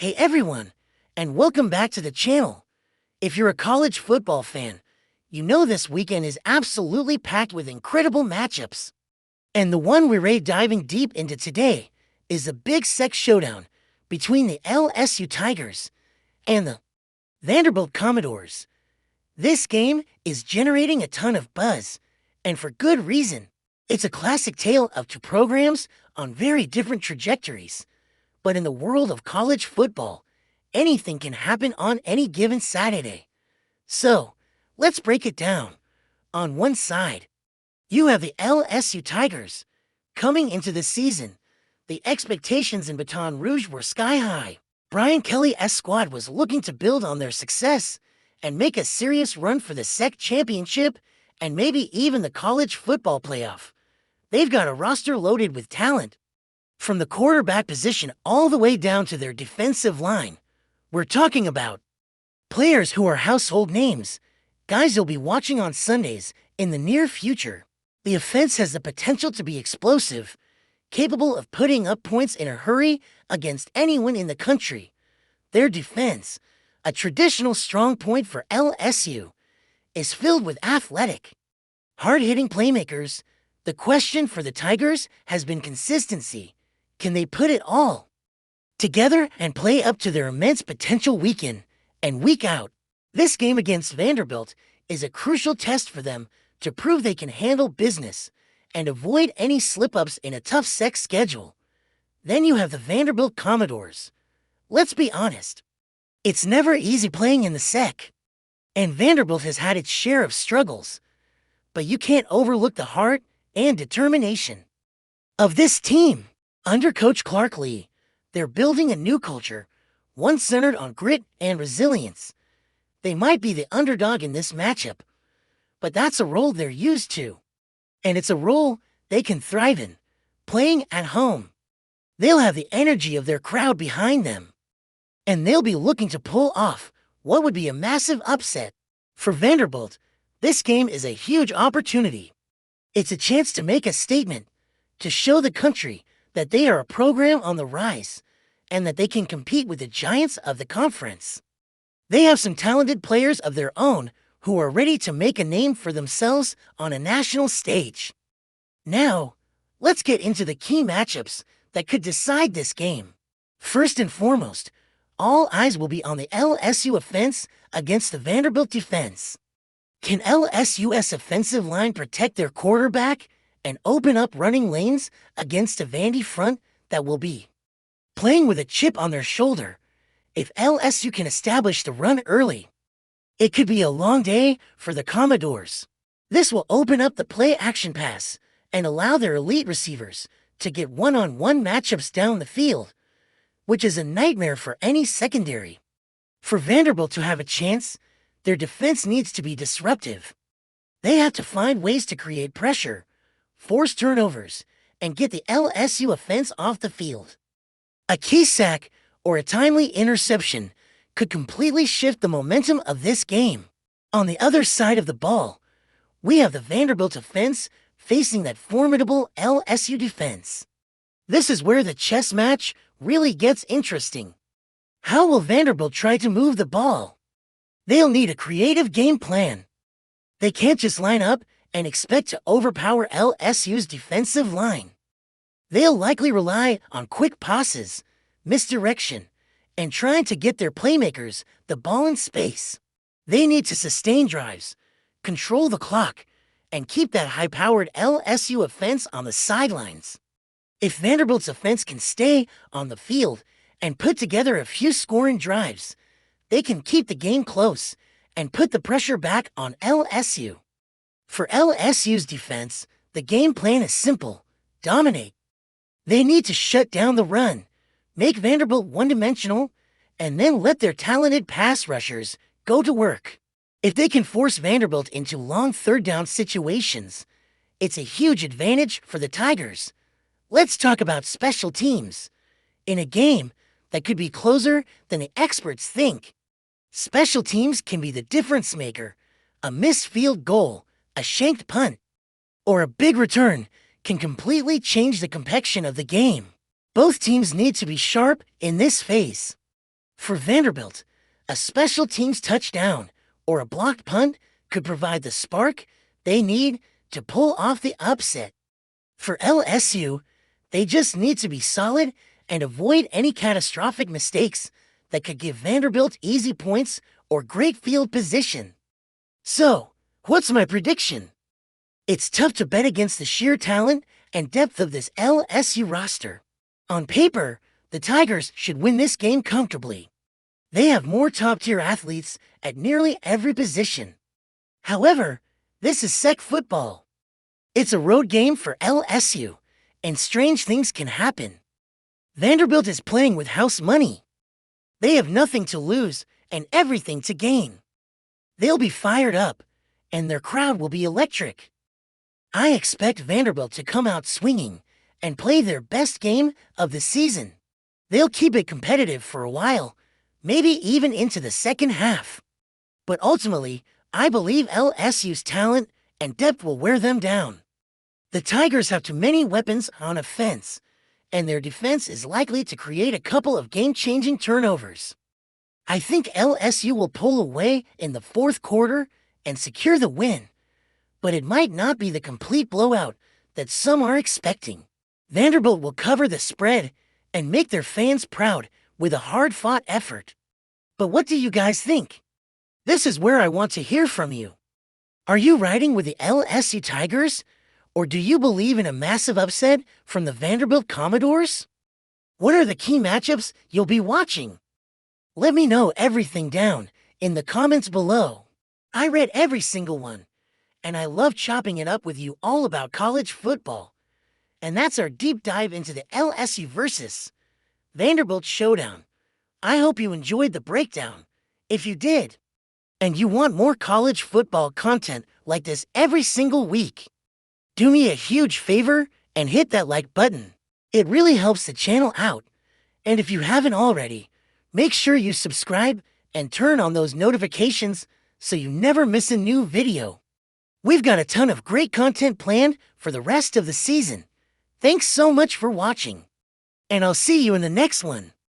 Hey everyone, and welcome back to the channel. If you're a college football fan, you know this weekend is absolutely packed with incredible matchups. And the one we're diving deep into today is the Big Sec Showdown between the LSU Tigers and the Vanderbilt Commodores. This game is generating a ton of buzz, and for good reason. It's a classic tale of two programs on very different trajectories. But in the world of college football, anything can happen on any given Saturday. So, let's break it down. On one side, you have the LSU Tigers. Coming into the season, the expectations in Baton Rouge were sky high. Brian Kelly's squad was looking to build on their success and make a serious run for the SEC championship and maybe even the college football playoff. They've got a roster loaded with talent. From the quarterback position all the way down to their defensive line, we're talking about players who are household names, guys you'll be watching on Sundays in the near future. The offense has the potential to be explosive, capable of putting up points in a hurry against anyone in the country. Their defense, a traditional strong point for LSU, is filled with athletic, hard-hitting playmakers. The question for the Tigers has been consistency. Can they put it all together and play up to their immense potential week in and week out? This game against Vanderbilt is a crucial test for them to prove they can handle business and avoid any slip-ups in a tough SEC schedule. Then you have the Vanderbilt Commodores. Let's be honest, it's never easy playing in the SEC, and Vanderbilt has had its share of struggles. But you can't overlook the heart and determination of this team. Under Coach Clark Lee, they're building a new culture, one centered on grit and resilience. They might be the underdog in this matchup, but that's a role they're used to. And it's a role they can thrive in, playing at home. They'll have the energy of their crowd behind them, and they'll be looking to pull off what would be a massive upset. For Vanderbilt, this game is a huge opportunity. It's a chance to make a statement, to show the country that they are a program on the rise, and that they can compete with the giants of the conference. They have some talented players of their own who are ready to make a name for themselves on a national stage. Now, let's get into the key matchups that could decide this game. First and foremost, all eyes will be on the LSU offense against the Vanderbilt defense. Can LSU's offensive line protect their quarterback and open up running lanes against a Vandy front that will be playing with a chip on their shoulder? If LSU can establish the run early, it could be a long day for the Commodores. This will open up the play-action pass and allow their elite receivers to get one-on-one matchups down the field, which is a nightmare for any secondary. For Vanderbilt to have a chance, their defense needs to be disruptive. They have to find ways to create pressure, force turnovers, and get the LSU offense off the field. A key sack or a timely interception could completely shift the momentum of this game. On the other side of the ball, we have the Vanderbilt offense facing that formidable LSU defense. This is where the chess match really gets interesting. How will Vanderbilt try to move the ball? They'll need a creative game plan. They can't just line up and expect to overpower LSU's defensive line. They'll likely rely on quick passes, misdirection, and trying to get their playmakers the ball in space. They need to sustain drives, control the clock, and keep that high-powered LSU offense on the sidelines. If Vanderbilt's offense can stay on the field and put together a few scoring drives, they can keep the game close and put the pressure back on LSU. For LSU's defense, the game plan is simple: dominate. They need to shut down the run, make Vanderbilt one-dimensional, and then let their talented pass rushers go to work. If they can force Vanderbilt into long third-down situations, it's a huge advantage for the Tigers. Let's talk about special teams. In a game that could be closer than the experts think, special teams can be the difference maker. A missed field goal, a shanked punt, or a big return can completely change the complexion of the game. Both teams need to be sharp in this phase. For Vanderbilt, a special teams touchdown or a blocked punt could provide the spark they need to pull off the upset. For LSU, they just need to be solid and avoid any catastrophic mistakes that could give Vanderbilt easy points or great field position. So, what's my prediction? It's tough to bet against the sheer talent and depth of this LSU roster. On paper, the Tigers should win this game comfortably. They have more top-tier athletes at nearly every position. However, this is SEC football. It's a road game for LSU, and strange things can happen. Vanderbilt is playing with house money. They have nothing to lose and everything to gain. They'll be fired up, and their crowd will be electric. I expect Vanderbilt to come out swinging and play their best game of the season. They'll keep it competitive for a while, maybe even into the second half. But ultimately, I believe LSU's talent and depth will wear them down. The Tigers have too many weapons on offense, and their defense is likely to create a couple of game-changing turnovers. I think LSU will pull away in the fourth quarter and secure the win, but it might not be the complete blowout that some are expecting. Vanderbilt will cover the spread and make their fans proud with a hard-fought effort. But what do you guys think? This is where I want to hear from you. Are you riding with the LSU Tigers, or do you believe in a massive upset from the Vanderbilt Commodores? What are the key matchups you'll be watching? Let me know everything down in the comments below. I read every single one, and I love chopping it up with you all about college football. And that's our deep dive into the LSU versus Vanderbilt showdown. I hope you enjoyed the breakdown. If you did, and you want more college football content like this every single week, do me a huge favor and hit that like button. It really helps the channel out. And if you haven't already, make sure you subscribe and turn on those notifications so you never miss a new video. We've got a ton of great content planned for the rest of the season. Thanks so much for watching, and I'll see you in the next one.